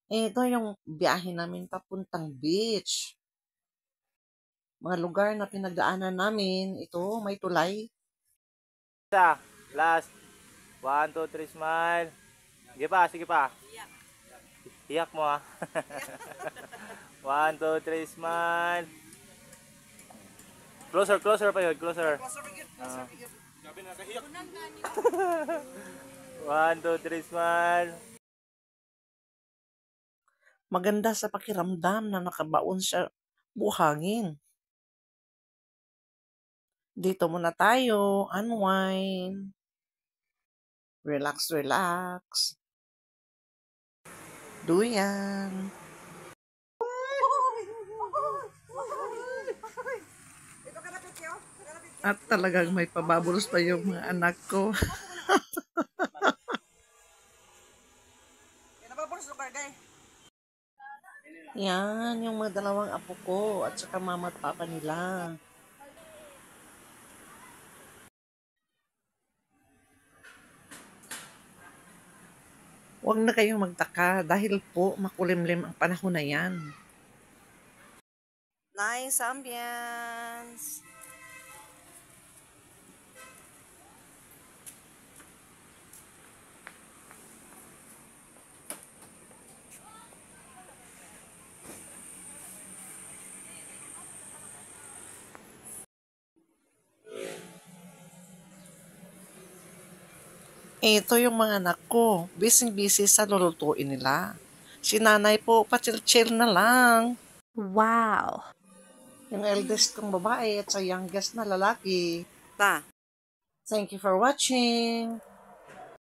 Ito yung biyahe namin papuntang beach. Mga lugar na pinagdaanan namin. Ito, may tulay. Isa, last. 1, 2, 3, smile. Sige pa, sige pa. Iyak mo ah. 1, 2, 3, smile. Closer, closer pa yun, closer. Uh, 1, 2, 3, smile. Maganda sa pakiramdam na nakabaon sa buhangin. Dito muna tayo, unwind. Relax, relax. Duyan. At talagang may pababulos pa yung mga anak ko. Yan, yung mga dalawang apo ko at saka mama at papa nila. Huwag na kayong magtaka dahil po makulimlim ang panahon na yan. Nice ambience. Ito yung mga anak ko. Busy-busy sa lulutuin nila. Si nanay po, pa-chill-chill na lang. Wow. Yung eldest kong babae at sa youngest na lalaki. Ta. Thank you for watching.